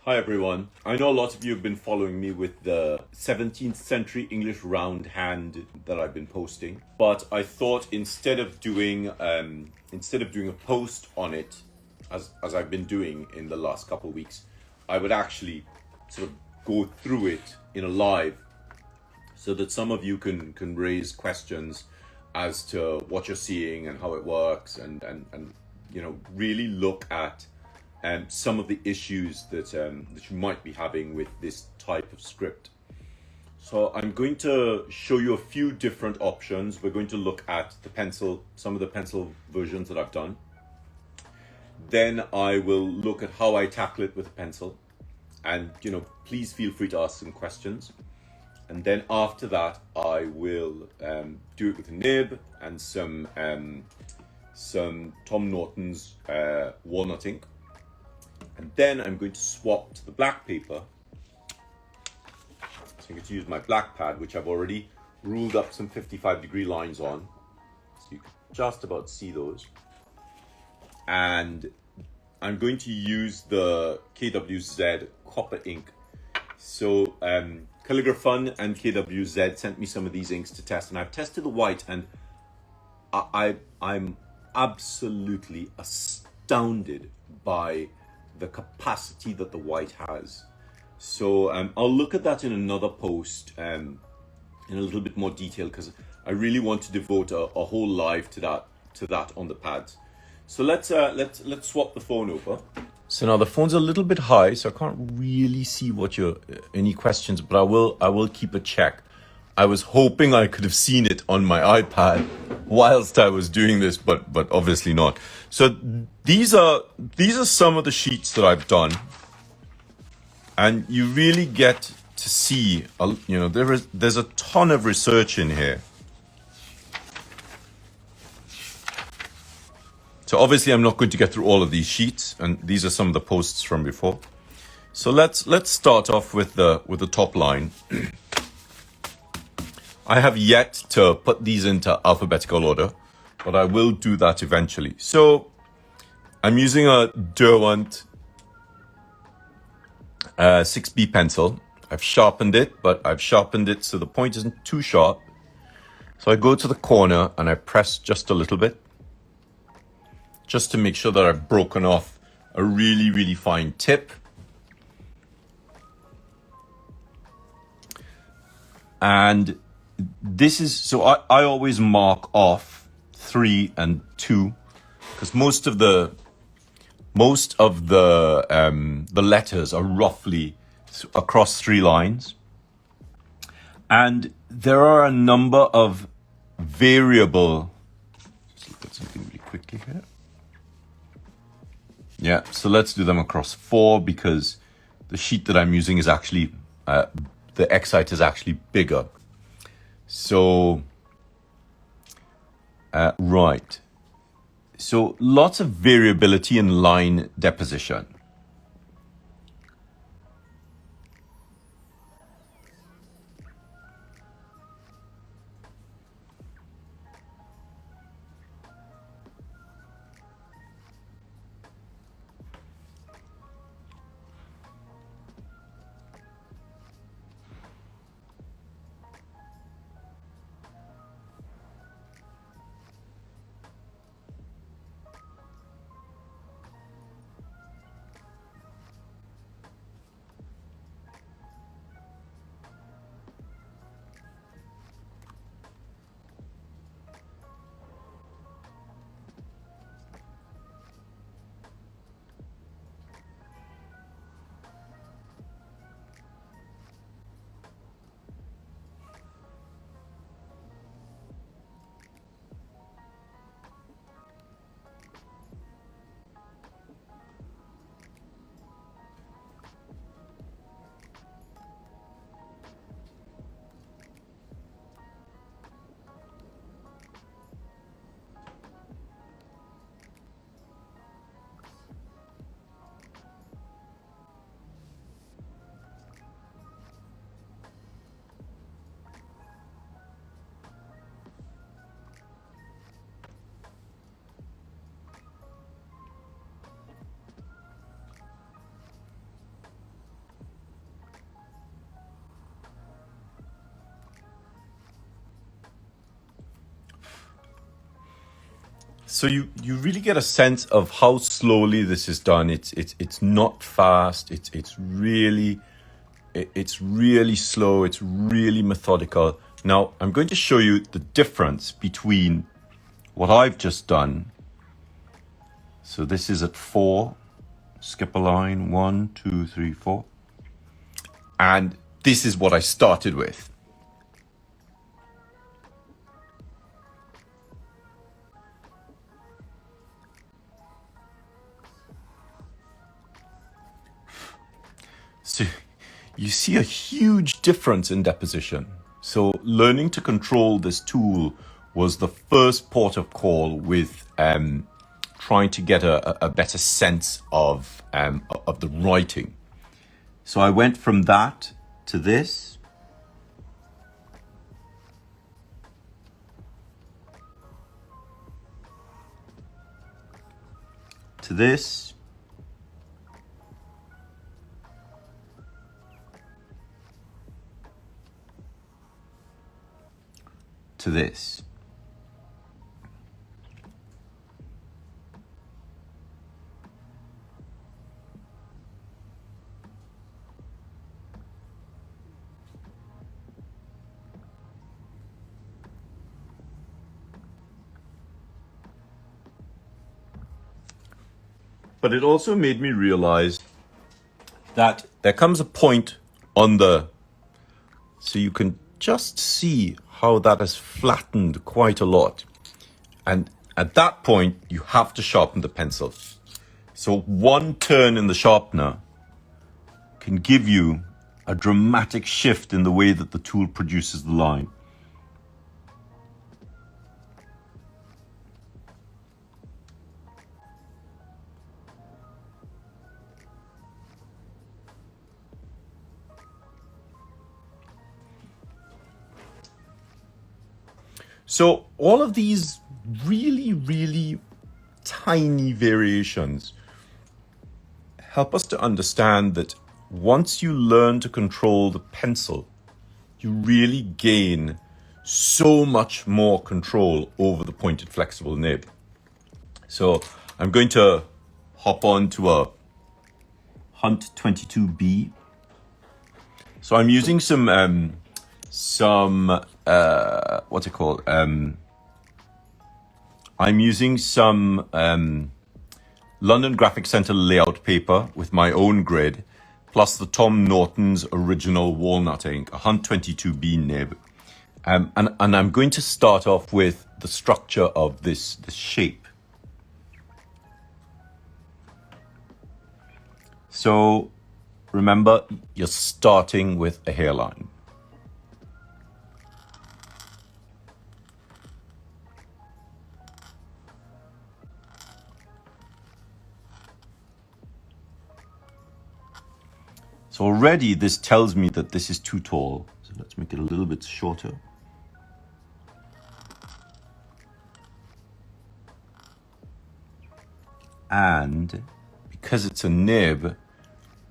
Hi everyone. I know a lot of you have been following me with the 17th century English Roundhand that I've been posting, but I thought instead of doing a post on it, as I've been doing in the last couple of weeks, I would actually sort of go through it in a live, so that some of you can raise questions as to what you're seeing and how it works, and really look at some of the issues that you might be having with this type of script. So I'm going to show you a few different options. We're going to look at the pencil, some of the pencil versions that I've done. Then I will look at how I tackle it with a pencil, and please feel free to ask some questions. And then after that, I will do it with a nib and some Tom Norton's Walnut ink. And then I'm going to swap to the black paper. So I'm going to use my black pad, which I've already ruled up some 55-degree lines on. So you can just about see those. And I'm going to use the KWZ Copper Ink. So Calligraphy and KWZ sent me some of these inks to test, and I've tested the white, and I'm absolutely astounded by the capacity that the white has. So I'll look at that in another post in a little bit more detail, because I really want to devote a whole live to that on the pads. So let's swap the phone over. So now the phone's a little bit high, so I can't really see what any questions, but I will keep a check. I was hoping I could have seen it on my iPad whilst I was doing this, but obviously not. So these are some of the sheets that I've done, and you really get to see, there's a ton of research in here. So obviously I'm not going to get through all of these sheets, and these are some of the posts from before. So let's start off with the top line. I have yet to put these into alphabetical order, but I will do that eventually. So I'm using a Derwent 6B pencil. I've sharpened it, but I've sharpened it so the point isn't too sharp. So I go to the corner and I press just a little bit, just to make sure that I've broken off a really, really fine tip. And this is, so I always mark off 3 and 2, because most of the letters are roughly across 3 lines. And there are a number of variable, just look at something really quickly here. Yeah, so let's do them across 4, because the sheet that I'm using is actually, the Excite is actually bigger. So, right. So lots of variability in line deposition. So you really get a sense of how slowly this is done. It's not fast. It's really slow. It's really methodical. Now I'm going to show you the difference between what I've just done. So this is at 4. Skip a line, 1, 2, 3, 4. And this is what I started with. So you see a huge difference in deposition. So learning to control this tool was the first port of call with trying to get a better sense of the writing. So I went from that to this. To this. To this. But it also made me realize that there comes a point on the, so you can just see how that has flattened quite a lot. And at that point, you have to sharpen the pencil. So one turn in the sharpener can give you a dramatic shift in the way that the tool produces the line. So all of these really tiny variations help us to understand that once you learn to control the pencil, you really gain so much more control over the pointed flexible nib. So I'm going to hop on to a Hunt 22B. So I'm using some what's it called? I'm using some London Graphic Centre layout paper with my own grid, plus the Tom Norton's original Walnut ink, a Hunt 22B nib. And I'm going to start off with the structure of this shape. So remember, you're starting with a hairline. So already this tells me that this is too tall. So let's make it a little bit shorter. And because it's a nib,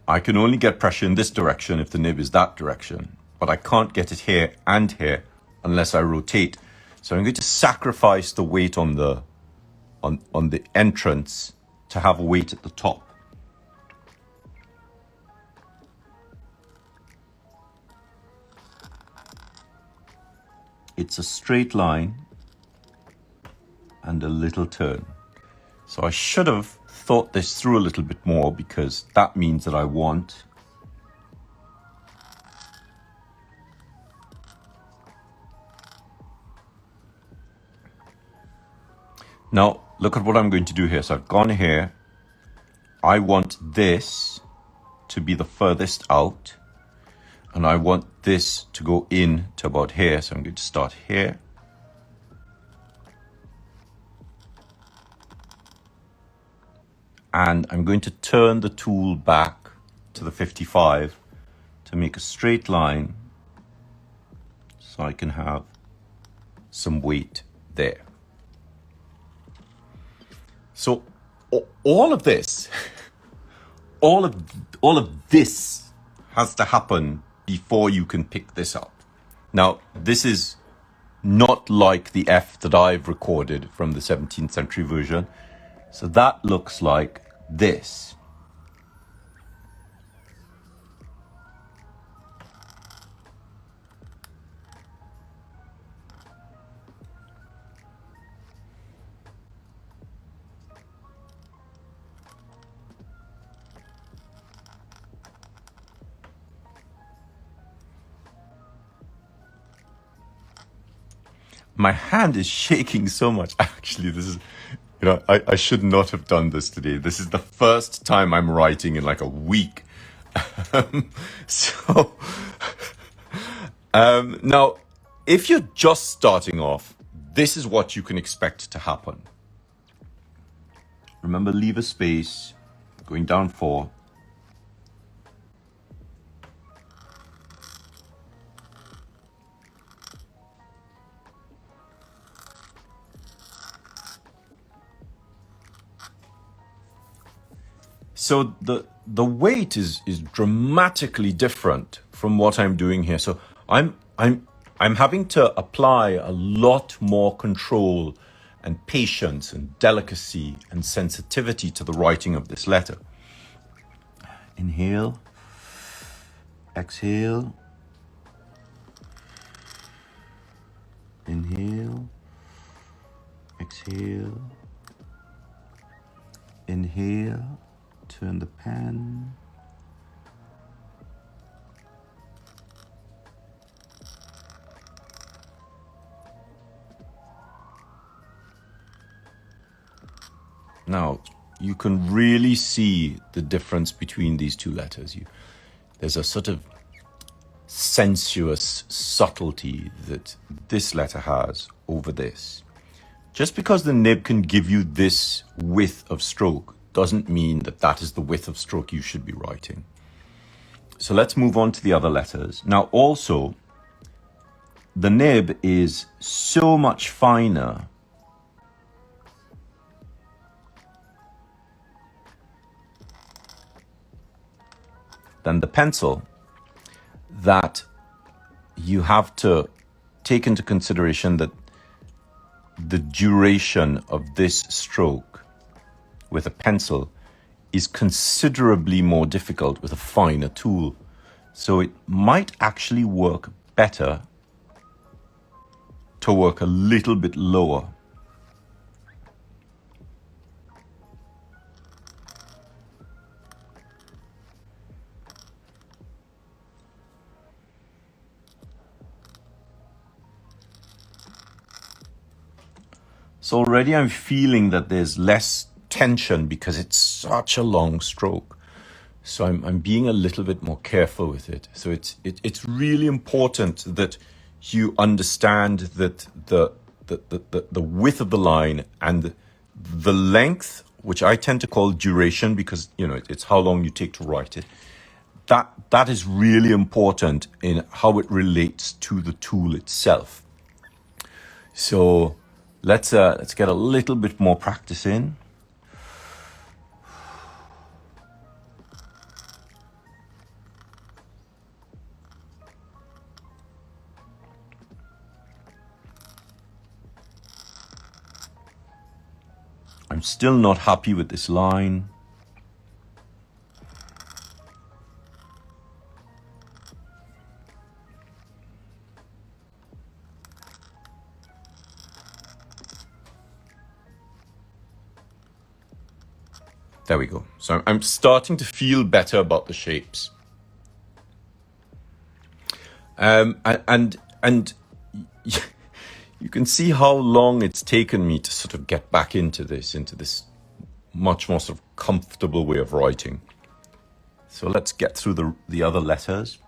I can only get pressure in this direction if the nib is that direction. But I can't get it here and here unless I rotate. So I'm going to sacrifice the weight on the entrance to have a weight at the top. It's a straight line and a little turn. So I should have thought this through a little bit more, because that means that I want now look at what I'm going to do here. So I've gone here. I want this to be the furthest out, and I want this to go in to about here. So I'm going to start here. And I'm going to turn the tool back to the 55 to make a straight line so I can have some weight there. So all of this, all of this has to happen before you can pick this up. Now, this is not like the F that I've recorded from the 17th century version. So that looks like this. My hand is shaking so much. Actually, this is, I should not have done this today. This is the first time I'm writing in like a week. So, now, if you're just starting off, this is what you can expect to happen. Remember, leave a space, going down 4. So the weight is dramatically different from what I'm doing here. So I'm having to apply a lot more control and patience and delicacy and sensitivity to the writing of this letter. Inhale, exhale, inhale, exhale, inhale. Turn the pen. Now, you can really see the difference between these two letters. There's a sort of sensuous subtlety that this letter has over this. Just because the nib can give you this width of stroke doesn't mean that that is the width of stroke you should be writing. So let's move on to the other letters. Now also, the nib is so much finer than the pencil that you have to take into consideration that the duration of this stroke with a pencil is considerably more difficult with a finer tool. So it might actually work better to work a little bit lower. So already I'm feeling that there's less tension because it's such a long stroke. So I'm being a little bit more careful with it. So it's really important that you understand that the width of the line and the length, which I tend to call duration because it's how long you take to write it. That is really important in how it relates to the tool itself. So let's get a little bit more practice in. I'm still not happy with this line. There we go. So I'm starting to feel better about the shapes. And you can see how long it's taken me to sort of get back into this much more sort of comfortable way of writing. So let's get through the other letters.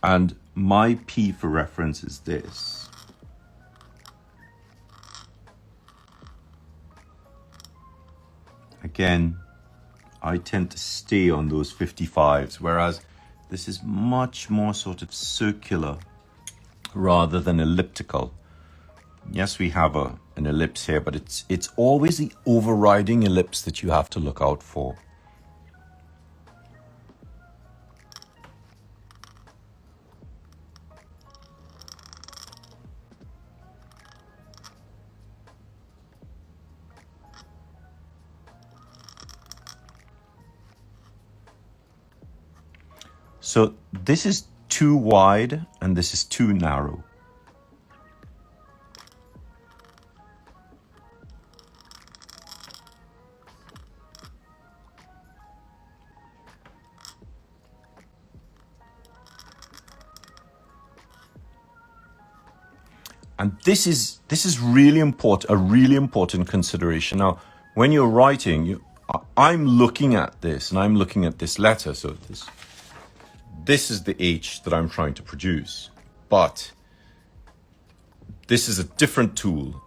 And my P for reference is this. Again, I tend to stay on those 55s, whereas This is much more sort of circular rather than elliptical. Yes, we have an ellipse here, but it's always the overriding ellipse that you have to look out for. So this is too wide and this is too narrow. And this is really important, a really important consideration. Now, when you're writing, I'm looking at this and I'm looking at this letter. So this is the H that I'm trying to produce, but this is a different tool.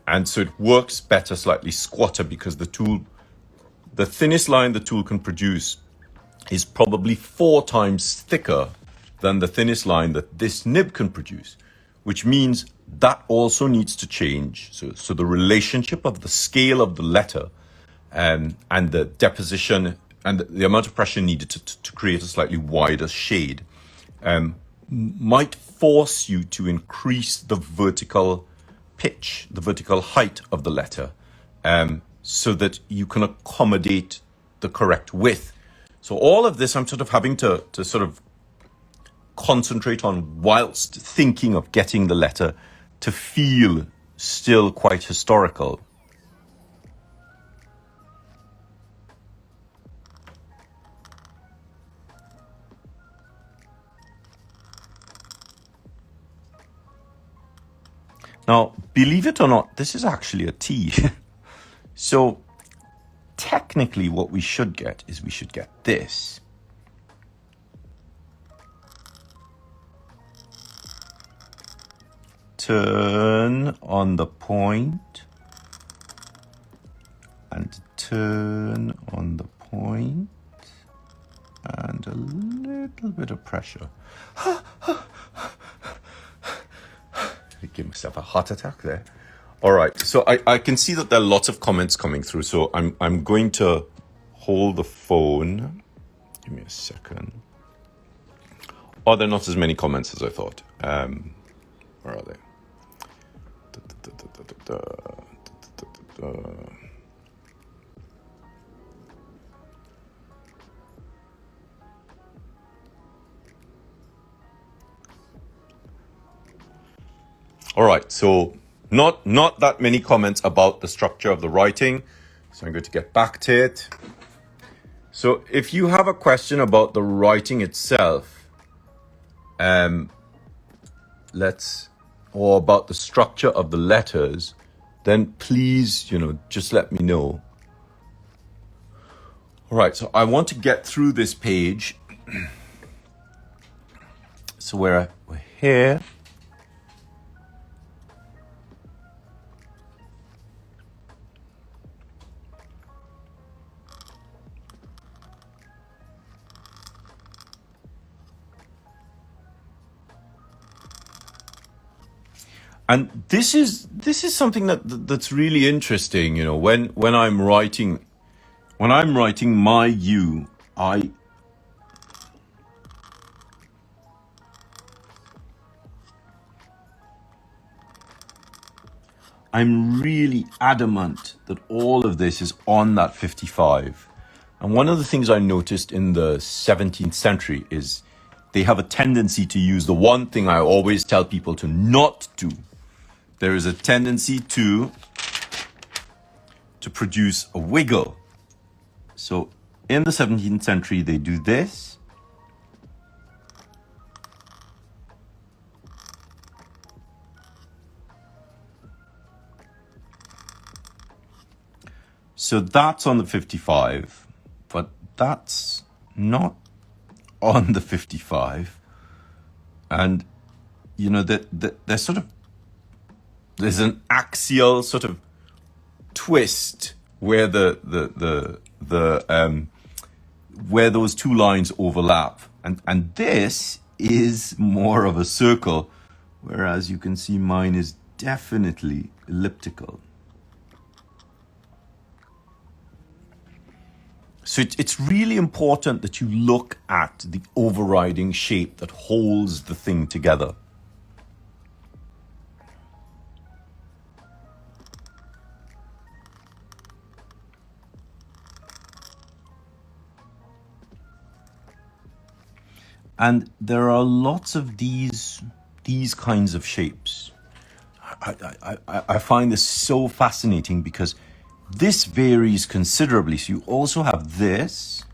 And so it works better slightly squatter because the thinnest line the tool can produce is probably 4 times thicker than the thinnest line that this nib can produce, which means that also needs to change. So the relationship of the scale of the letter and the deposition and the amount of pressure needed to create a slightly wider shade might force you to increase the vertical pitch, the vertical height of the letter, so that you can accommodate the correct width. So all of this I'm sort of having to sort of concentrate on whilst thinking of getting the letter to feel still quite historical. Now, believe it or not, this is actually a T. So technically what we should get is we should get this. Turn on the point and turn on the point and a little bit of pressure. I give myself a heart attack there. All right, so I can see that there are lots of comments coming through, so I'm going to hold the phone. Give me a second. Oh, there are not as many comments as I thought. Where are they? All right, so not that many comments about the structure of the writing, so I'm going to get back to it. So if you have a question about the writing itself, or about the structure of the letters, then please, just let me know. All right, so I want to get through this page. So we're here. And this is something that's really interesting, when I'm writing my U, I'm really adamant that all of this is on that 55. And one of the things I noticed in the 17th century is they have a tendency to use the one thing I always tell people to not do. There is a tendency to produce a wiggle. So in the 17th century, they do this. So that's on the 55, but that's not on the 55. And, there's sort of, there's an axial sort of twist where where those two lines overlap. And this is more of a circle, whereas you can see mine is definitely elliptical. So it's really important that you look at the overriding shape that holds the thing together. And there are lots of these kinds of shapes. I find this so fascinating because this varies considerably. So you also have this.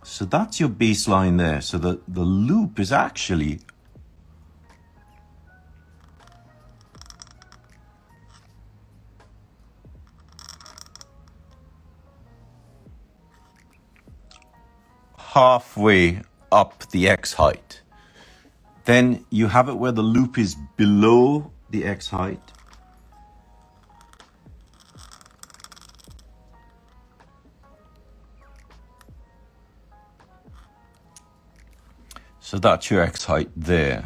So that's your baseline there. So the loop is actually halfway up the X height. Then you have it where the loop is below the X height. So that's your X height there.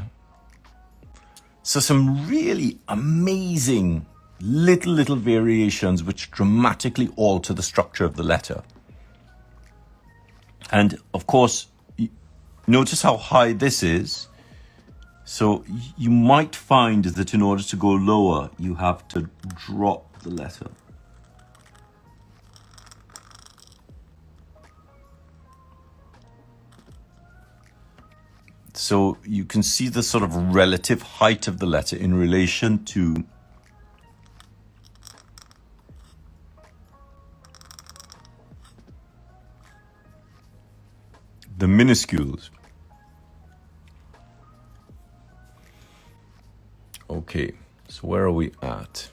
So some really amazing little variations which dramatically alter the structure of the letter. And of course, notice how high this is. So you might find that in order to go lower, you have to drop the letter. So you can see the sort of relative height of the letter in relation to the minuscules. Okay, so where are we at?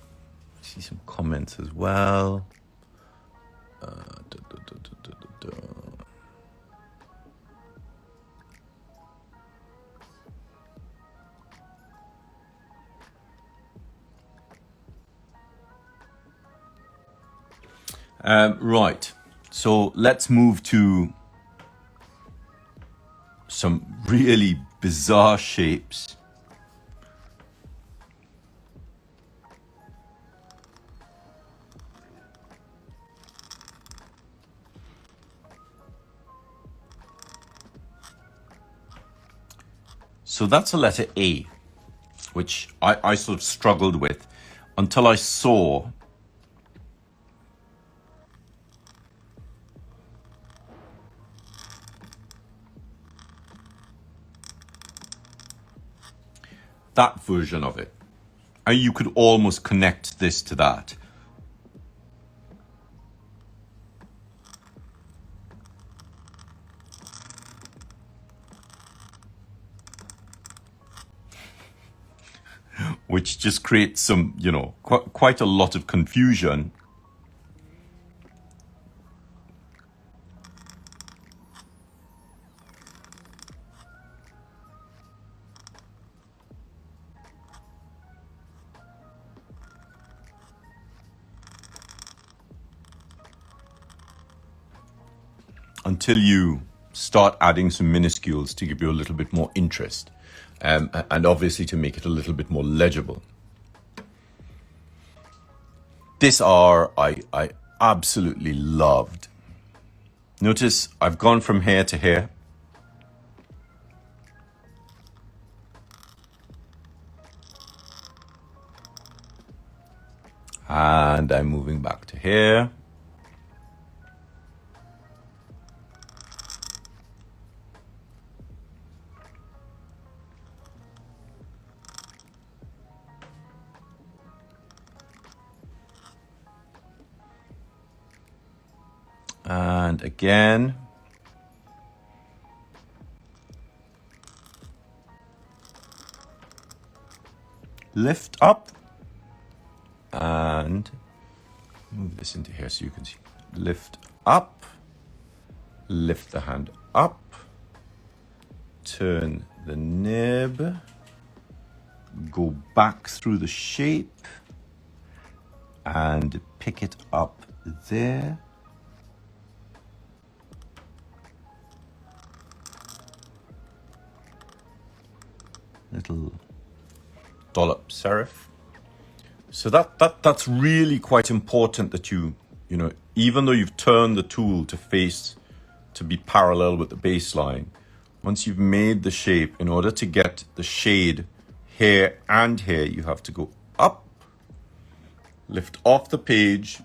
See some comments as well. Right, so let's move to some really bizarre shapes. So that's a letter A, which I sort of struggled with until I saw that version of it. And you could almost connect this to that. Which just creates some, quite a lot of confusion. Until you start adding some minuscules to give you a little bit more interest. And obviously to make it a little bit more legible. This R I absolutely loved. Notice I've gone from here to here. And I'm moving back to here. And again. Lift up. And move this into here so you can see. Lift up. Lift the hand up. Turn the nib. Go back through the shape. and pick it up there. Little dollop serif. So that's really quite important that you know, even though you've turned the tool to face to be parallel with the baseline, once you've made the shape, in order to get the shade here and here, you have to go up, lift off the page,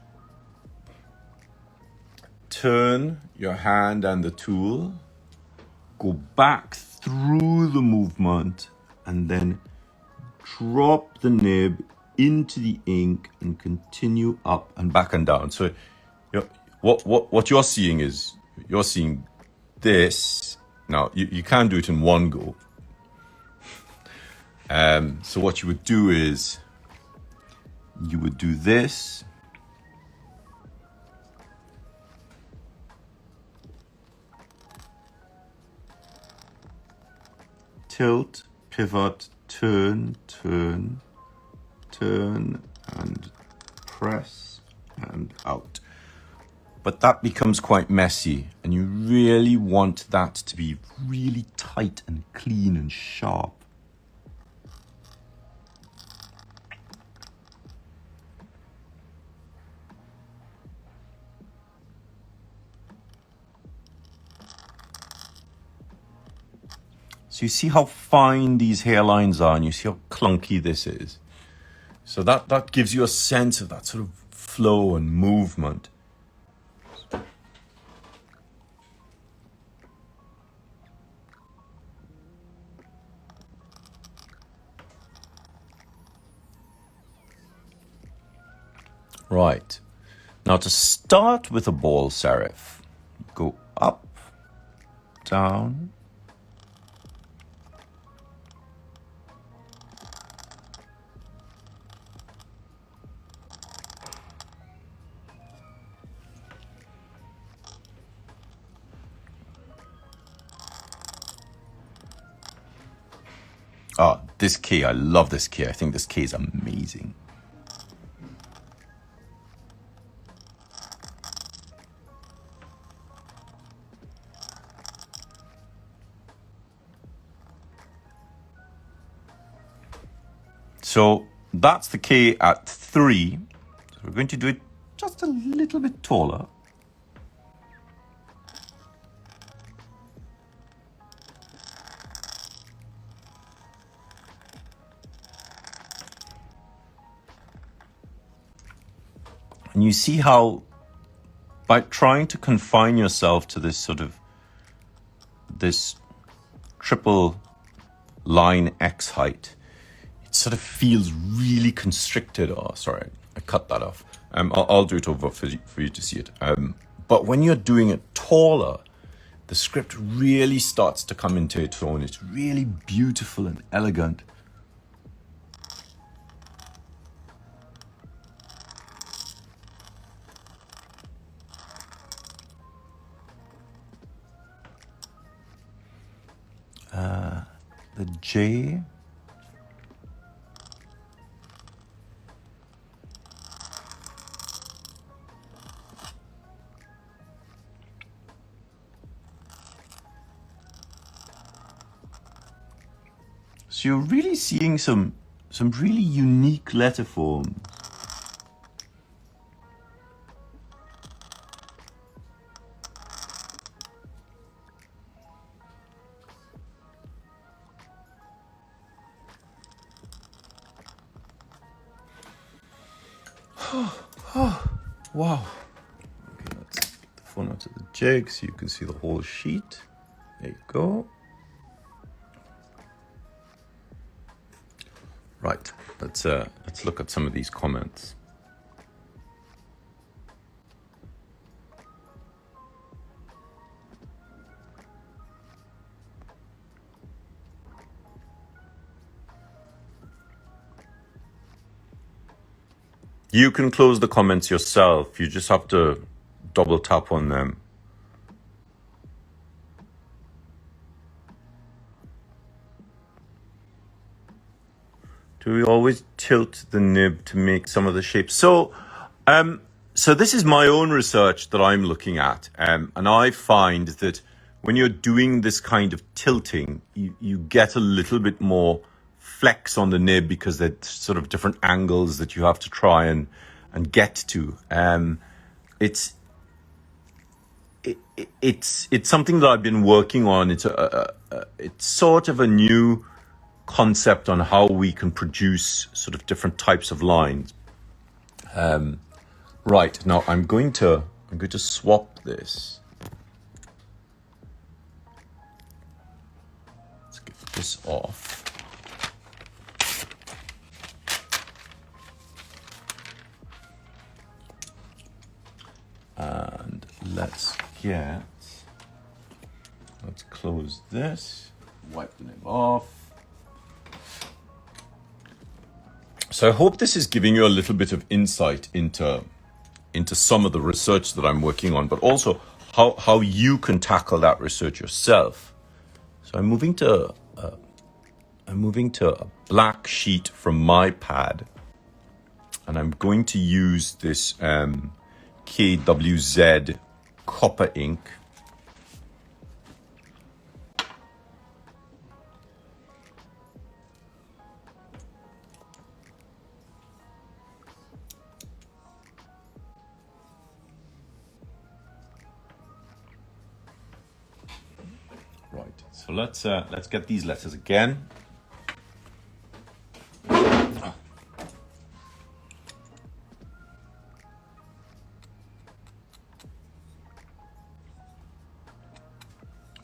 turn your hand and the tool, go back through the movement, and then drop the nib into the ink and continue up and back and down. So what you're seeing is, you're seeing this. Now, you can do it in one go. So what you would do is, you would do this. Tilt, pivot, turn, turn, turn, and press, and out. But that becomes quite messy, and you really want that to be really tight and clean and sharp. So you see how fine these hairlines are, and you see how clunky this is. So that gives you a sense of that sort of flow and movement. Right. Now to start with a ball serif, go up, down, this key, I love this key. I think this key is amazing. So that's the key at 3. So we're going to do it just a little bit taller. And you see how, by trying to confine yourself to this sort of, this triple line X height, it sort of feels really constricted. Oh, sorry, I cut that off. I'll do it over for you to see it. But when you're doing it taller, the script really starts to come into its own. It's really beautiful and elegant. The J. So you're really seeing some really unique letter forms. Wow. Okay, let's get the phone out of the jig so you can see the whole sheet. There you go. Right, let's look at some of these comments. You can close the comments yourself. You just have to double tap on them. Do we always tilt the nib to make some of the shapes? So So this is my own research that I'm looking at, and I find that when you're doing this kind of tilting, you get a little bit more flex on the nib because there's sort of different angles that you have to try and get to. It's something that I've been working on. It's sort of a new concept on how we can produce sort of different types of lines. Right, now I'm going to swap this. Let's get this off. And let's close this, wipe the nib off. So I hope this is giving you a little bit of insight into some of the research that I'm working on, but also how you can tackle that research yourself. So I'm moving to a black sheet from my pad, and I'm going to use this KWZ Copper Ink. Right, so let's get these letters again.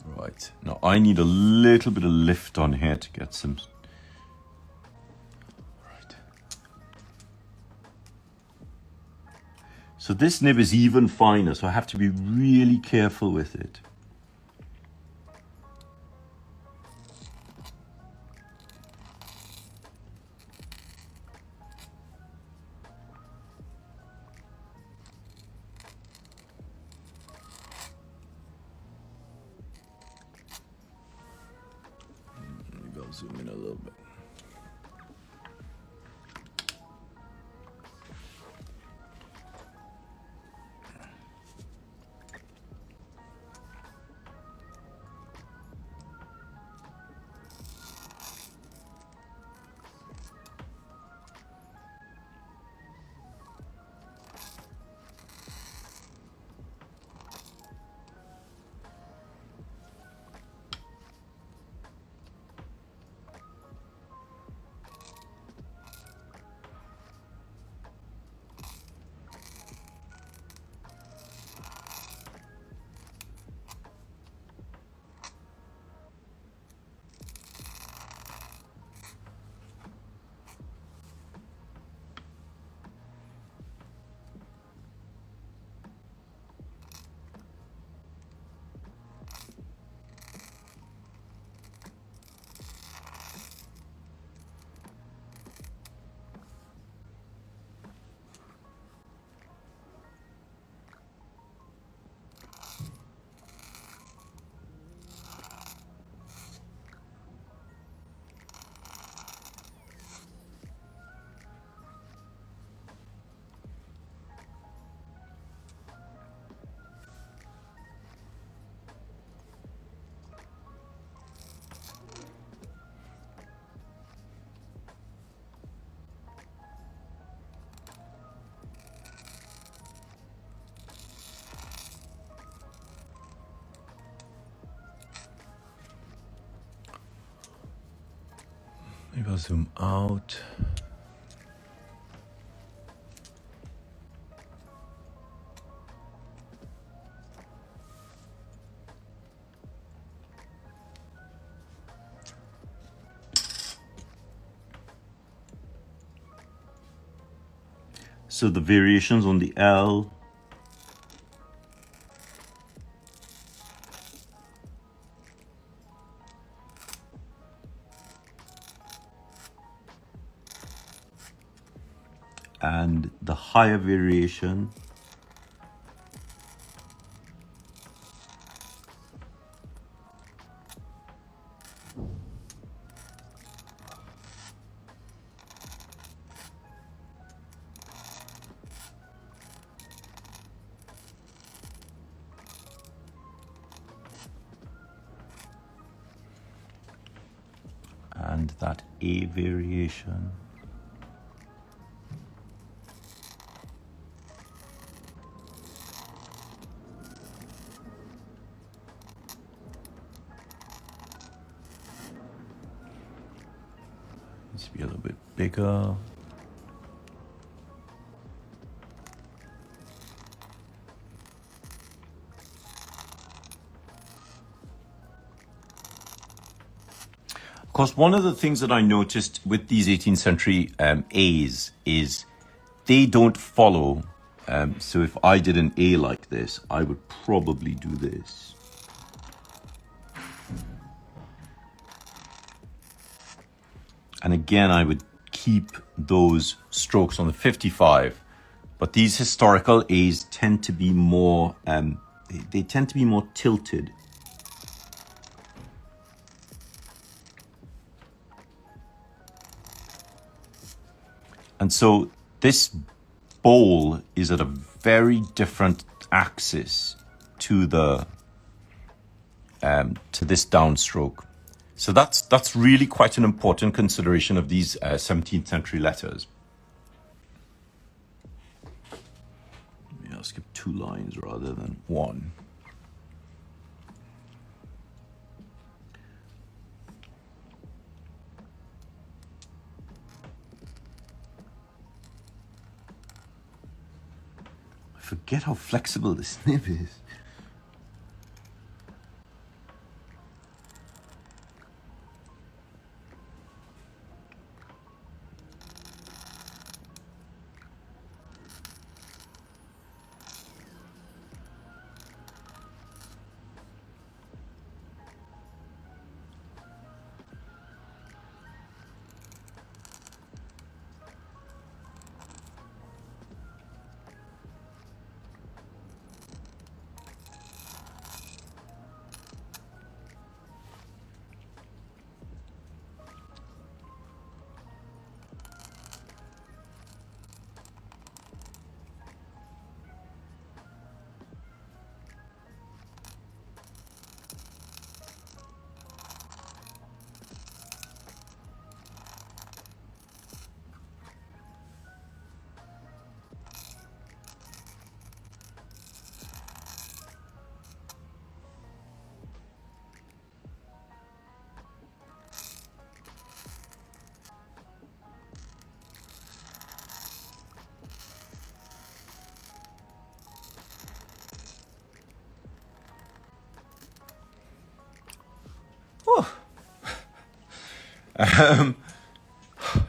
Right, now I need a little bit of lift on here to get some. Right. So this nib is even finer, so I have to be really careful with it. Maybe I'll zoom in a little bit. Maybe I'll zoom out. So the variations on the L. And the higher variation and that A variation. Needs to be a little bit bigger. Of course, one of the things that I noticed with these 18th century A's is they don't follow. So if I did an A like this, I would probably do this. And again, I would keep those strokes on the 55. But these historical A's tend to be more, they tend to be more tilted. And so this bowl is at a very different axis to the to this downstroke. So that's really quite an important consideration of these 17th century letters. Maybe I'll skip 2 lines rather than 1. I forget how flexible this nib is.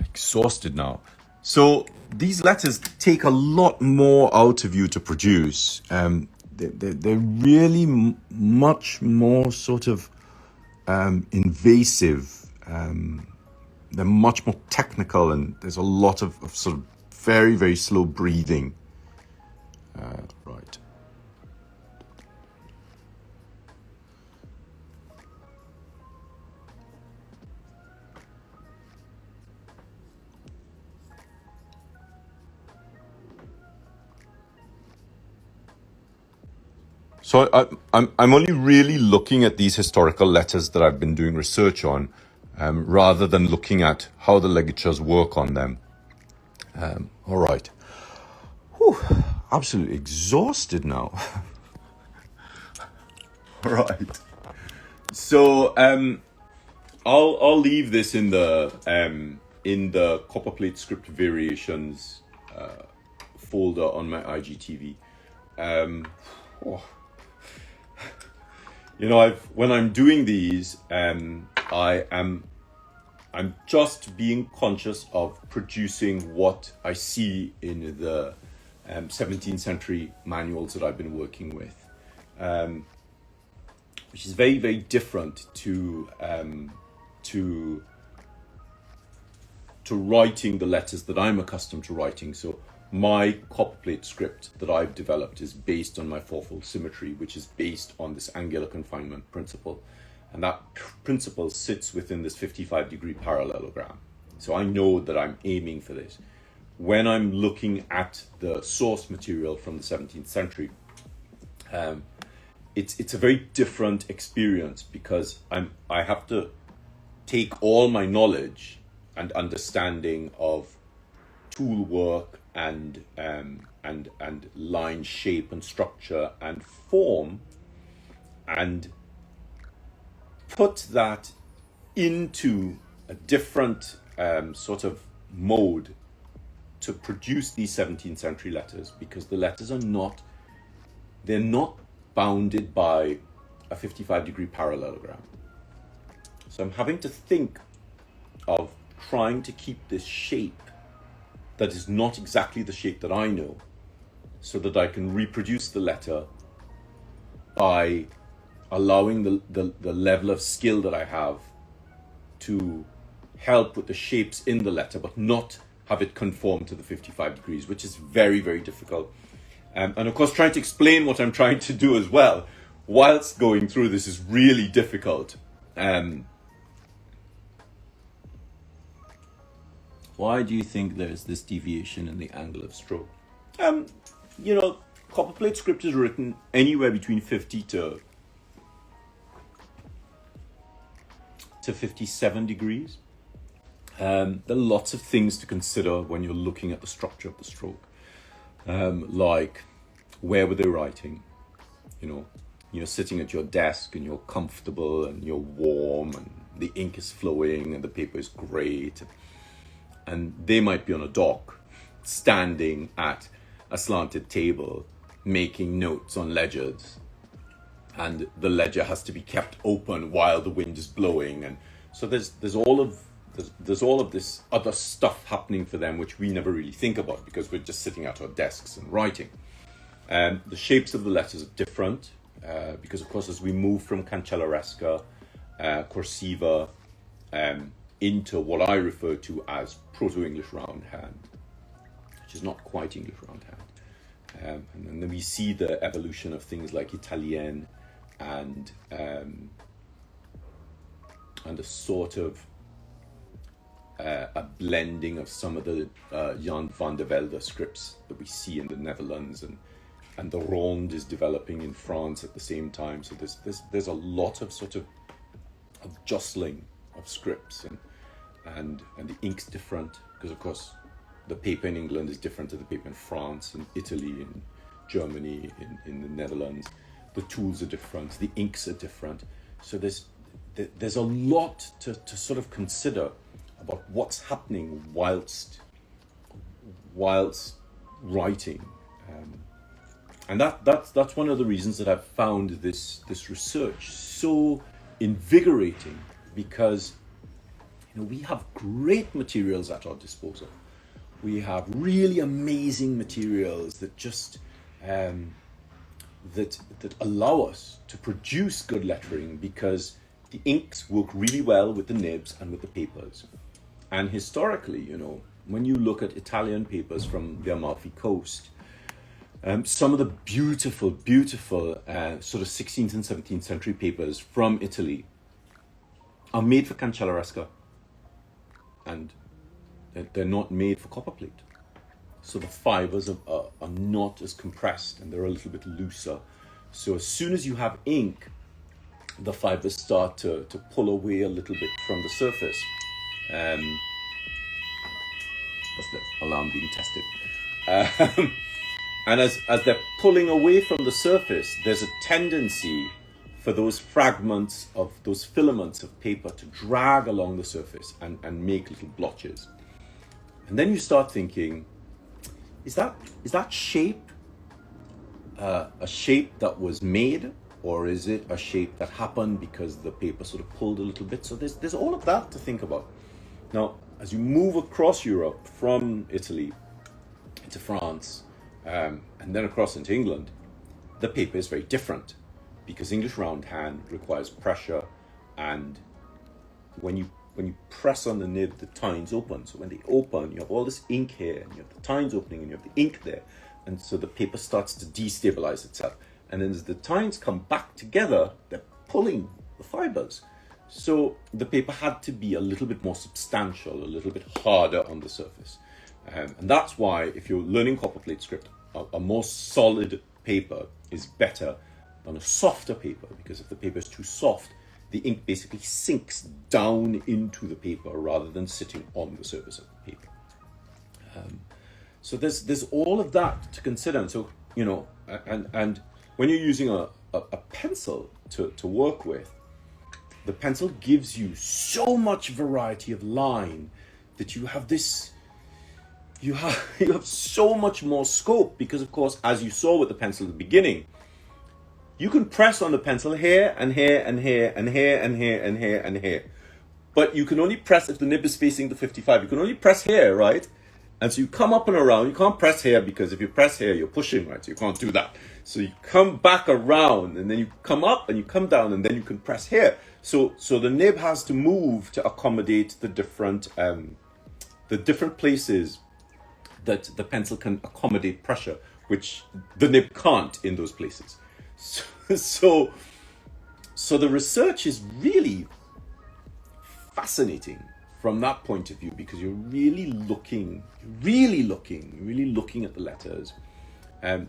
Exhausted now. So these letters take a lot more out of you to produce. They're really much more sort of invasive. They're much more technical, and there's a lot of sort of very, very slow breathing. Right. So I'm only really looking at these historical letters that I've been doing research on, rather than looking at how the ligatures work on them. All right. Whew, absolutely exhausted now. All right. So I'll leave this in the Copperplate script variations folder on my IGTV. You know, when I'm doing these, I'm just being conscious of producing what I see in the 17th century manuals that I've been working with, which is very, very different to writing the letters that I'm accustomed to writing. So my Copperplate script that I've developed is based on my fourfold symmetry, which is based on this angular confinement principle. And that principle sits within this 55-degree parallelogram. So I know that I'm aiming for this. When I'm looking at the source material from the 17th century, it's a very different experience, because I have to take all my knowledge and understanding of tool work and line shape and structure and form, and put that into a different sort of mode to produce these 17th century letters, because the letters are not, they're not bounded by a 55-degree parallelogram. So I'm having to think of trying to keep this shape that is not exactly the shape that I know, so that I can reproduce the letter by allowing the level of skill that I have to help with the shapes in the letter, but not have it conform to the 55 degrees, which is very, very difficult. And of course, trying to explain what I'm trying to do as well, whilst going through this, is really difficult. Why do you think there's this deviation in the angle of stroke? You know, Copperplate script is written anywhere between 50 to 57 degrees. There are lots of things to consider when you're looking at the structure of the stroke. Like, where were they writing? You know, you're sitting at your desk and you're comfortable and you're warm and the ink is flowing and the paper is great. And they might be on a dock, standing at a slanted table, making notes on ledgers. And the ledger has to be kept open while the wind is blowing. And so there's all of this other stuff happening for them, which we never really think about because we're just sitting at our desks and writing. The shapes of the letters are different because, of course, as we move from cancelleresca, cursiva, into what I refer to as Proto-English Roundhand, which is not quite English Roundhand. And then we see the evolution of things like Italienne and a sort of a blending of some of the Jan van der Velde scripts that we see in the Netherlands, and the Ronde is developing in France at the same time. So there's a lot of sort of jostling of scripts, and the ink's different because, of course, the paper in England is different to the paper in France, in Italy, in Germany, in the Netherlands. The tools are different, the inks are different. So there's a lot to sort of consider about what's happening whilst writing, and that's one of the reasons that I've found this research so invigorating, because we have great materials at our disposal. We have really amazing materials that just that allow us to produce good lettering, because the inks work really well with the nibs and with the papers. And historically, when you look at Italian papers from the Amalfi Coast, some of the beautiful sort of 16th and 17th century papers from Italy are made for cancelleresca, and they're not made for copperplate. So the fibers are not as compressed and they're a little bit looser. So as soon as you have ink, the fibers start to pull away a little bit from the surface. That's the alarm being tested. And as they're pulling away from the surface, there's a tendency for those fragments of those filaments of paper to drag along the surface and make little blotches. And then you start thinking, is that shape a shape that was made, or is it a shape that happened because the paper sort of pulled a little bit? So there's all of that to think about. Now, as you move across Europe from Italy into France, and then across into England, the paper is very different, because English Roundhand requires pressure, and when you press on the nib, the tines open. So when they open, you have all this ink here, and you have the tines opening, and you have the ink there, and so the paper starts to destabilize itself. And then as the tines come back together, they're pulling the fibers. So the paper had to be a little bit more substantial, a little bit harder on the surface. And that's why, if you're learning copperplate script, a more solid paper is better than a softer paper, because if the paper is too soft, the ink basically sinks down into the paper rather than sitting on the surface of the paper. So there's all of that to consider. And so, you know, and when you're using a pencil to work with, the pencil gives you so much variety of line that you have this, you have so much more scope, because of course, as you saw with the pencil at the beginning, you can press on the pencil here and here and here and here and here and here and here. But you can only press if the nib is facing the 55. You can only press here, right? And so you come up and around. You can't press here, because if you press here, you're pushing, right? So you can't do that. So you come back around, and then you come up and you come down, and then you can press here. So the nib has to move to accommodate the different places that the pencil can accommodate pressure, which the nib can't in those places. So the research is really fascinating from that point of view, because you're really looking at the letters. I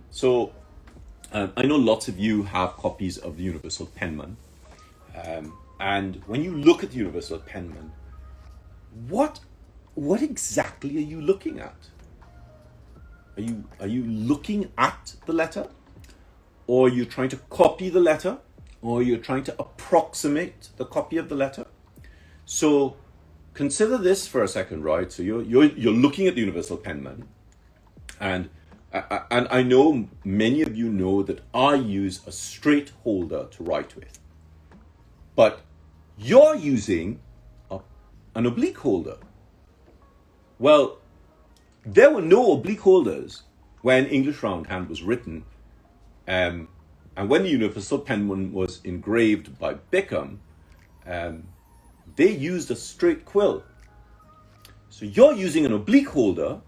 know lots of you have copies of the Universal Penman, and when you look at the Universal Penman, what exactly are you looking at? Are you looking at the letter, or are you trying to copy the letter, or you're trying to approximate the copy of the letter? So consider this for a second, right? So you're looking at the Universal Penman, and I know many of you know that I use a straight holder to write with, but you're using an oblique holder. Well, there were no oblique holders when English Roundhand was written, and when the Universal Penman was engraved by Bickham, they used a straight quill. So you're using an oblique holder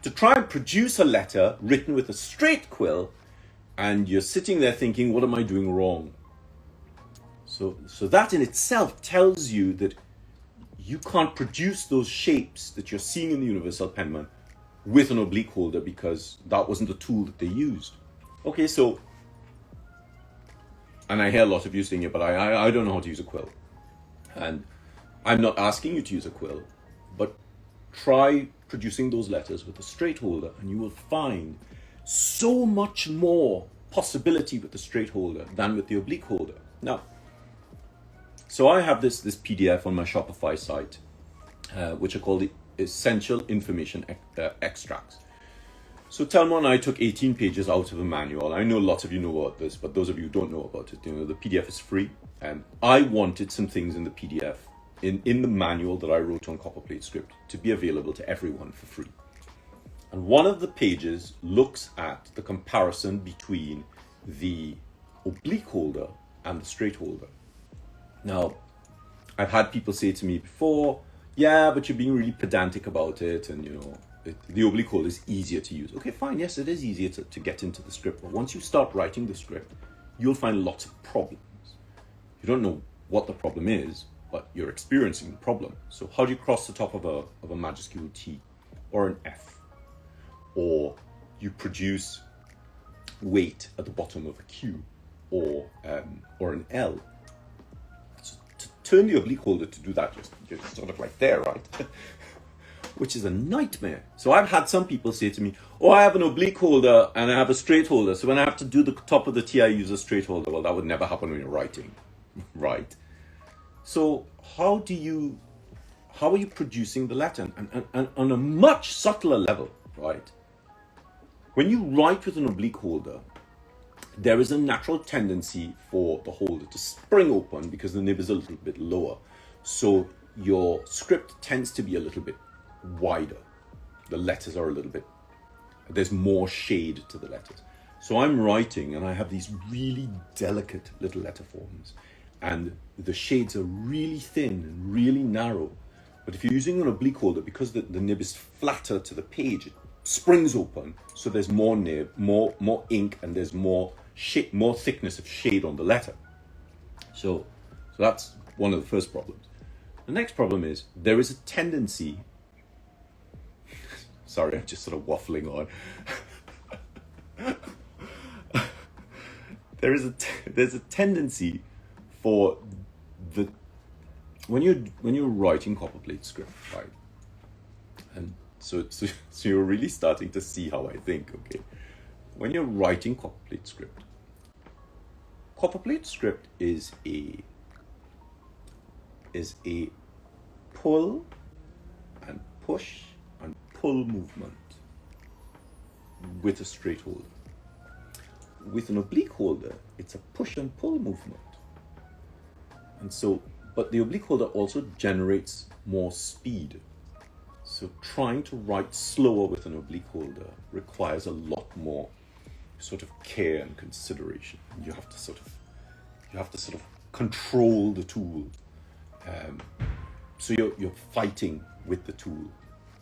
to try and produce a letter written with a straight quill, and you're sitting there thinking, what am I doing wrong? So that in itself tells you that you can't produce those shapes that you're seeing in the Universal Penman with an oblique holder, because that wasn't the tool that they used. Okay, so, and I hear a lot of you saying it, but I don't know how to use a quill. And I'm not asking you to use a quill, but try producing those letters with a straight holder, and you will find so much more possibility with the straight holder than with the oblique holder. Now, so I have this PDF on my Shopify site, which are called the Essential Information Extracts. So Thelma and I took 18 pages out of a manual. I know lots of you know about this, but those of you who don't know about it, you know, the PDF is free. I wanted some things in the PDF, in the manual that I wrote on Copperplate script, to be available to everyone for free. And one of the pages looks at the comparison between the oblique holder and the straight holder. Now, I've had people say to me before, yeah, but you're being really pedantic about it, and you know, the oblique holder is easier to use. Okay, fine, yes, it is easier to get into the script, but once you start writing the script, you'll find lots of problems. You don't know what the problem is, but you're experiencing the problem. So how do you cross the top of a majuscule T or an F? Or you produce weight at the bottom of a Q or an L. So to turn the oblique holder to do that, you're sort of like there, right? Which is a nightmare. So I've had some people say to me, oh, I have an oblique holder and I have a straight holder, so when I have to do the top of the T, I use a straight holder. Well, that would never happen when you're writing, right? So how are you producing the letter? And on a much subtler level, right? When you write with an oblique holder, there is a natural tendency for the holder to spring open because the nib is a little bit lower. So your script tends to be a little bit wider. The letters are a little bit, there's more shade to the letters. So I'm writing and I have these really delicate little letter forms, and the shades are really thin and really narrow. But if you're using an oblique holder, because the nib is flatter to the page, it springs open, so there's more nib, more ink, and there's more thickness of shade on the letter. So that's one of the first problems. The next problem is there is a tendency. Sorry, I'm just sort of waffling on. There's a tendency for the when you're writing Copperplate script, right? And so you're really starting to see how I think, okay? When you're writing Copperplate script is a pull and push and pull movement with a straight holder. With an oblique holder, it's a push and pull movement. And so, but the oblique holder also generates more speed. So trying to write slower with an oblique holder requires a lot more sort of care and consideration. You have to sort of control the tool. So you're fighting with the tool.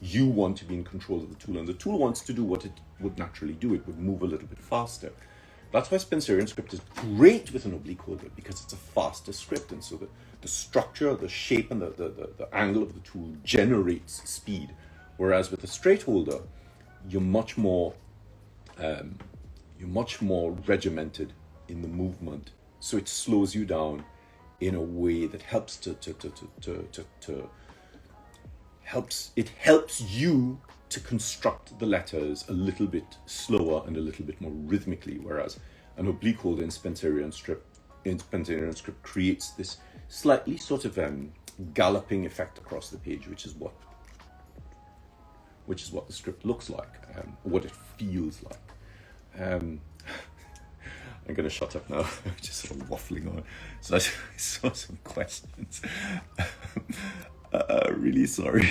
You want to be in control of the tool, and the tool wants to do what it would naturally do. It would move a little bit faster. That's why Spencerian script is great with an oblique holder, because it's a faster script, and so the structure, the shape, and the angle of the tool generates speed. Whereas with a straight holder, you're much more regimented in the movement, so it slows you down in a way that helps helps you to construct the letters a little bit slower and a little bit more rhythmically, whereas an oblique holder in Spencerian script creates this slightly sort of galloping effect across the page, which is what the script looks like, what it feels like. I'm going to shut up now. I'm just sort of waffling on. So I saw some questions. Really sorry.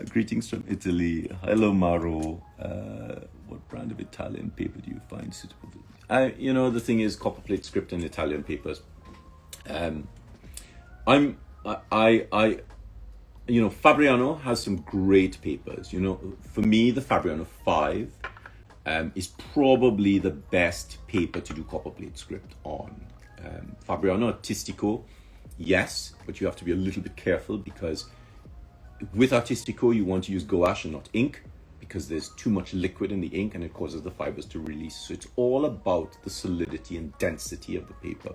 Greetings from Italy. Hello, Maro. What brand of Italian paper do you find suitable? The thing is, Copperplate script and Italian papers. Fabriano has some great papers. For me, the Fabriano 5 is probably the best paper to do Copperplate script on. Fabriano Artistico, yes, but you have to be a little bit careful, because with Artistico you want to use gouache and not ink, because there's too much liquid in the ink and it causes the fibers to release. So it's all about the solidity and density of the paper.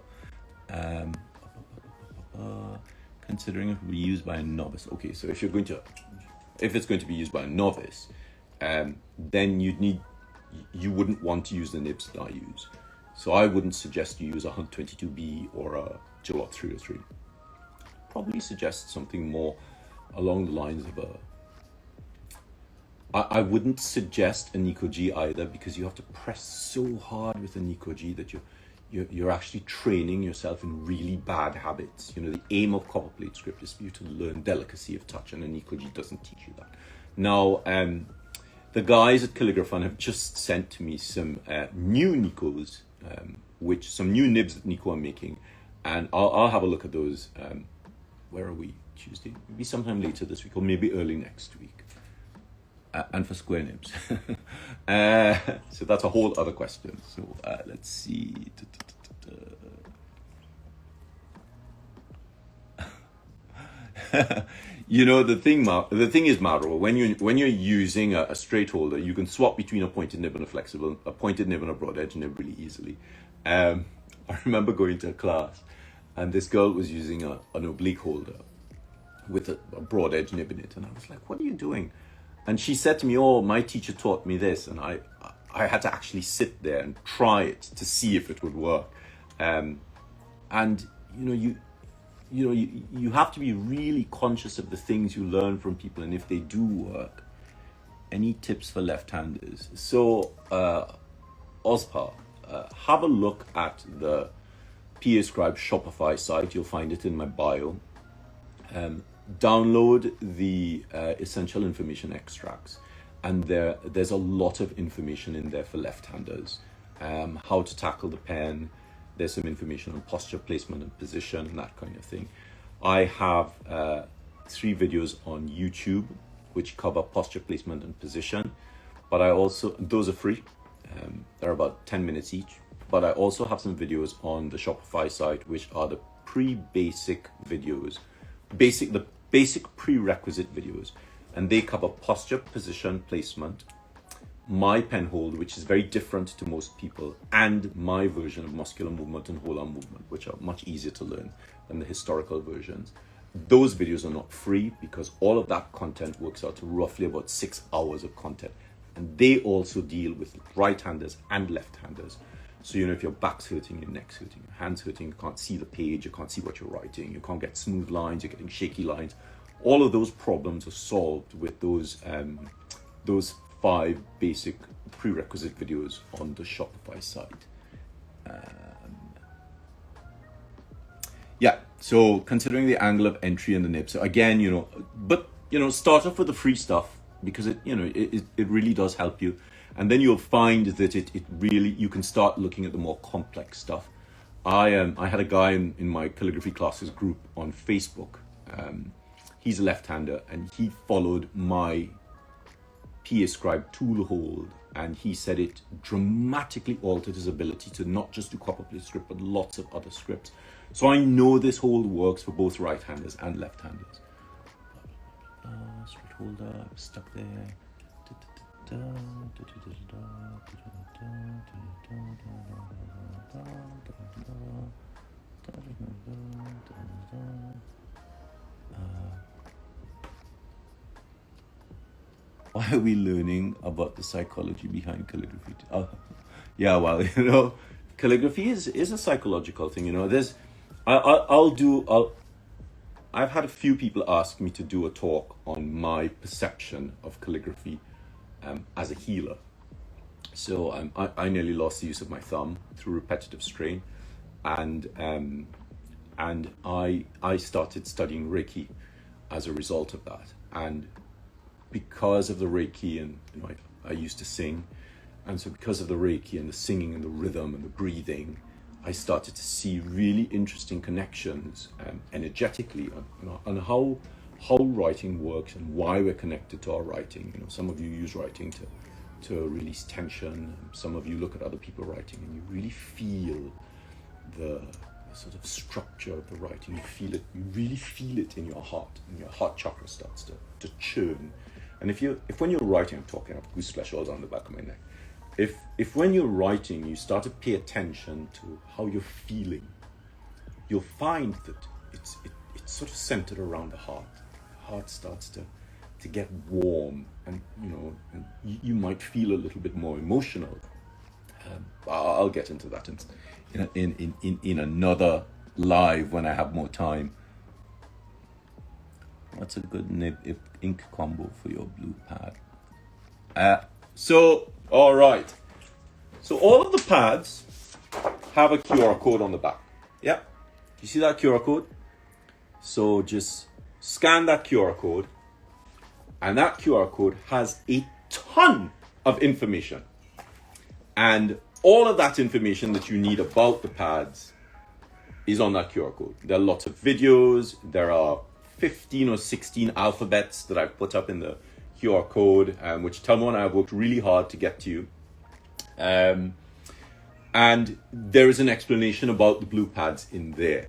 Considering it will be used by a novice. Okay, so if it's going to be used by a novice, then you wouldn't want to use the nibs that I use. So I wouldn't suggest you use a 122B or a Gillot 303. Probably suggest something more along the lines of I wouldn't suggest a Nico G either, because you have to press so hard with a Nico G that you're actually training yourself in really bad habits. The aim of Copperplate script is for you to learn delicacy of touch, and a Nico G doesn't teach you that. Now, the guys at Calligraphy have just sent to me some new Nikos, some new nibs that Nico are making, and I'll have a look at those. Where are we? Tuesday? Maybe sometime later this week, or maybe early next week. And for square nibs. So that's a whole other question. So let's see. The thing is, Maro, when you're using a straight holder, you can swap between a pointed nib and a pointed nib and a broad edge nib really easily. I remember going to a class, and this girl was using an oblique holder with a broad edge nib in it, and I was like, "What are you doing?" And she said to me, "Oh, my teacher taught me this," and I had to actually sit there and try it to see if it would work. And you have to be really conscious of the things you learn from people, and if they do work. Any tips for left-handers? So, Ozpa, have a look at the PA Scribe Shopify site. You'll find it in my bio. Download the essential information extracts, and there's a lot of information in there for left-handers. How to tackle the pen. There's some information on posture, placement, and position, and that kind of thing. I have 3 videos on YouTube which cover posture, placement, and position, but those are free. They're about 10 minutes each. But I also have some videos on the Shopify site, which are the basic videos, the basic prerequisite videos, and they cover posture, position, placement. my pen hold, which is very different to most people, and my version of muscular movement and whole arm movement, which are much easier to learn than the historical versions. Those videos are not free because all of that content works out to roughly about 6 hours of content. And they also deal with right-handers and left-handers. So, if your back's hurting, your neck's hurting, your hand's hurting, you can't see the page, you can't see what you're writing, you can't get smooth lines, you're getting shaky lines. All of those problems are solved with those 5 basic prerequisite videos on the Shopify site. Yeah, so considering the angle of entry and the nib. So again, start off with the free stuff because it really does help you. And then you'll find that it really, you can start looking at the more complex stuff. I had a guy in my calligraphy classes group on Facebook. He's a left-hander and he followed my PA Scribe tool hold, and he said it dramatically altered his ability to not just do Copperplate script, but lots of other scripts. So I know this hold works for both right-handers and left-handers. Straight holder, stuck there. Why are we learning about the psychology behind calligraphy? Yeah, well, calligraphy is a psychological thing. I've had a few people ask me to do a talk on my perception of calligraphy as a healer. So I nearly lost the use of my thumb through repetitive strain, and I started studying Reiki as a result of that. And because of the Reiki, and I used to sing, and so because of the Reiki and the singing and the rhythm and the breathing, I started to see really interesting connections energetically on how writing works and why we're connected to our writing. Some of you use writing to release tension. Some of you look at other people writing and you really feel the sort of structure of the writing. You really feel it in your heart, and your heart chakra starts to churn. And if when you're writing, I'm talking about goose flesh all down the back of my neck. If when you're writing, you start to pay attention to how you're feeling, you'll find that it's sort of centered around the heart. The heart starts to get warm, and you might feel a little bit more emotional. I'll get into that in another live when I have more time. What's a good nib ink combo for your blue pad? All right. So all of the pads have a QR code on the back. Yeah. You see that QR code? So just scan that QR code, and that QR code has a ton of information. And all of that information that you need about the pads is on that QR code. There are lots of videos. There are 15 or 16 alphabets that I've put up in the QR code, which Telmo and I have worked really hard to get to you. And there is an explanation about the blue pads in there.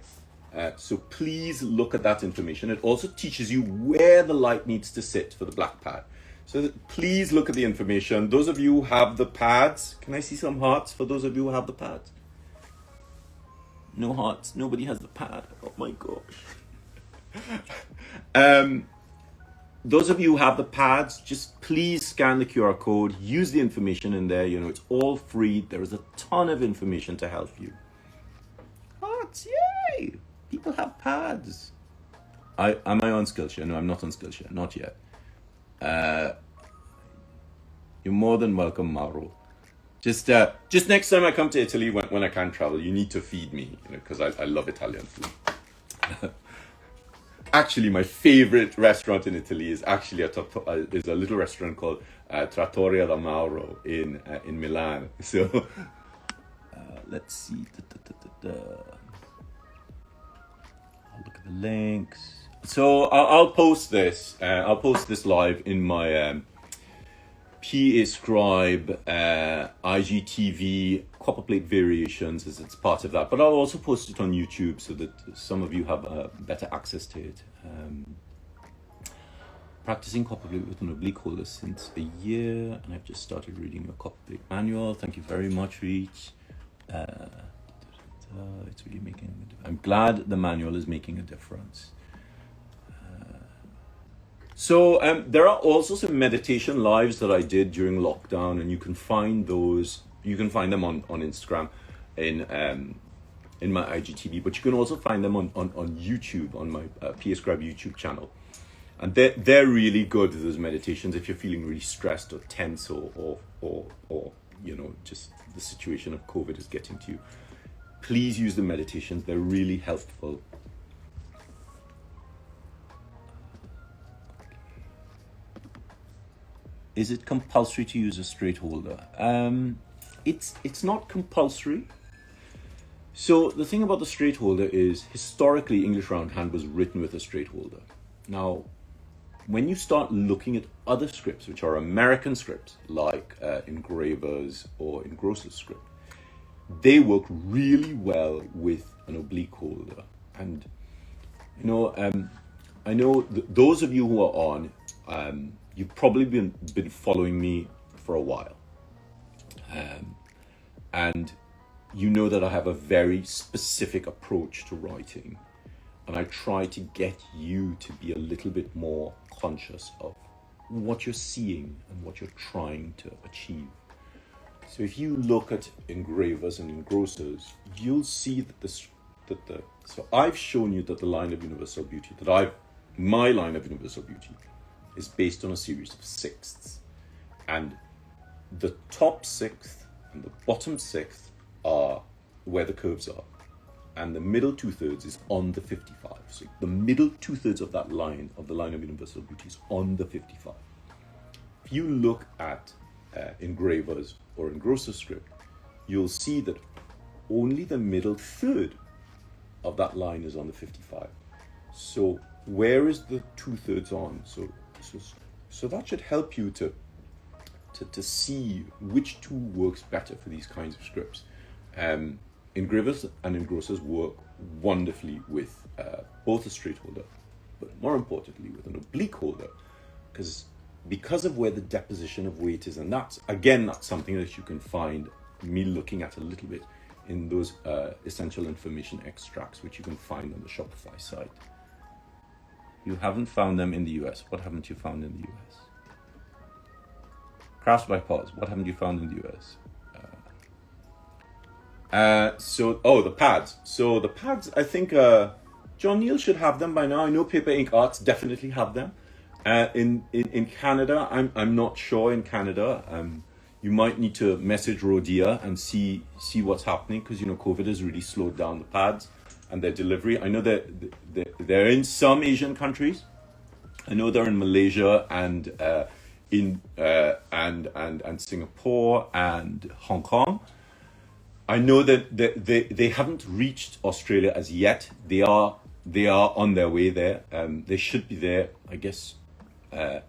So please look at that information. It also teaches you where the light needs to sit for the black pad. So please look at the information. Those of you who have the pads, can I see some hearts for those of you who have the pads? No hearts. Nobody has the pad. Oh my gosh. Those of you who have the pads, just please scan the QR code, use the information in there. It's all free. There is a ton of information to help you. Hearts, yay! People have pads. Am I on Skillshare? No, I'm not on Skillshare, not yet. You're more than welcome, Mauro. Just next time I come to Italy, when I can't travel, you need to feed me, because I love Italian food. Actually, my favorite restaurant in Italy is actually is a little restaurant called Trattoria da Mauro in Milan. So let's see. I'll look at the links. So I'll post this. I'll post this live in my PA Scribe IGTV Copperplate variations, as it's part of that. But I'll also post it on YouTube so that some of you have better access to it. practicing Copperplate with an oblique holder since a year, and I've just started reading your Copperplate manual. Thank you very much, Reach. It's really making a difference. I'm glad the manual is making a difference. So there are also some meditation lives that I did during lockdown, and you can find those. You can find them on Instagram, in my IGTV, but you can also find them on YouTube, on my PS Grab YouTube channel. And they're really good, those meditations, if you're feeling really stressed or tense, or you know, just the situation of COVID is getting to you. Please use the meditations. They're really helpful. Is it compulsory to use a straight holder? It's not compulsory. So the thing about the straight holder is, historically, English Roundhand was written with a straight holder. Now, when you start looking at other scripts, which are American scripts, like Engravers or Engrosser's script, they work really well with an oblique holder. And, you know, I know those of you who are on, you've probably been following me for a while. And you know that I have a very specific approach to writing. And I try to get you to be a little bit more conscious of what you're seeing and what you're trying to achieve. So if you look at engravers and engrossers, you'll see that so I've shown you that the line of universal beauty, my line of universal beauty is based on a series of sixths. And the top sixth and the bottom sixth are where the curves are. And the middle 2/3 is on the 55. So the middle 2/3 of that line, of the line of universal beauty, is on the 55. If you look at engravers or engrosser script, you'll see that only the middle third of that line is on the 55. So where is the 2/3 on? So that should help you to see which tool works better for these kinds of scripts. Engravers and engrossers work wonderfully with both a straight holder, but more importantly with an oblique holder, because of where the deposition of weight is. And that's something that you can find me looking at a little bit in those essential information extracts, which you can find on the Shopify site. You haven't found them in the US. What haven't you found in the US? Crafts by Pause. What haven't you found in the US? The pads. So the pads, I think John Neal should have them by now. I know Paper Ink Arts definitely have them. In Canada, I'm not sure. In Canada, you might need to message Rodia and see what's happening, because, you know, COVID has really slowed down the pads and their delivery. I know that they're in some Asian countries. I know they're in Malaysia and and Singapore and Hong Kong. I know that they haven't reached Australia as yet. They are on their way there. They should be there, I guess,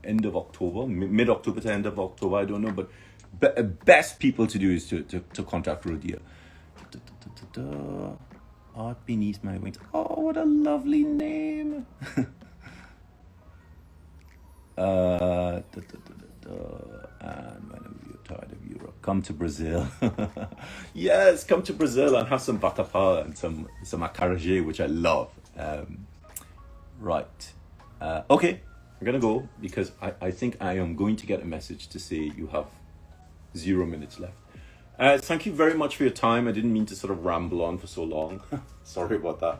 end of October, mid-October to end of October. I don't know, but best people to do is to contact Rodia. Art Beneath My Wings. Oh, what a lovely name. And whenever you're tired of Europe, come to Brazil. Yes, come to Brazil and have some vatapá and some acarajé, which I love. Right. Okay, I'm gonna go, because I think I am going to get a message to say you have 0 minutes left. Thank you very much for your time. I didn't mean to sort of ramble on for so long. Sorry about that.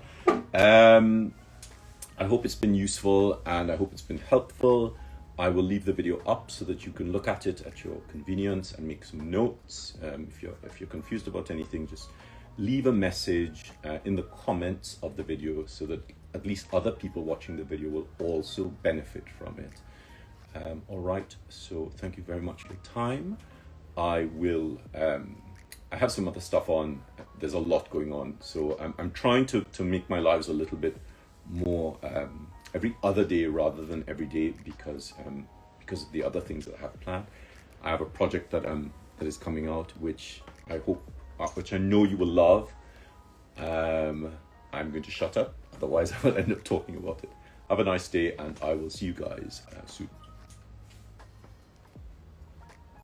I hope it's been useful and I hope it's been helpful. I will leave the video up so that you can look at it at your convenience and make some notes. If you're confused about anything, just leave a message in the comments of the video, so that at least other people watching the video will also benefit from it. All right, so thank you very much for your time. I have some other stuff on. There's a lot going on, so I'm trying to make my lives a little bit more every other day rather than every day, because of the other things that I have planned. I have a project that is coming out, which I know you will love. I'm going to shut up, otherwise I will end up talking about it. Have a nice day, and I will see you guys soon.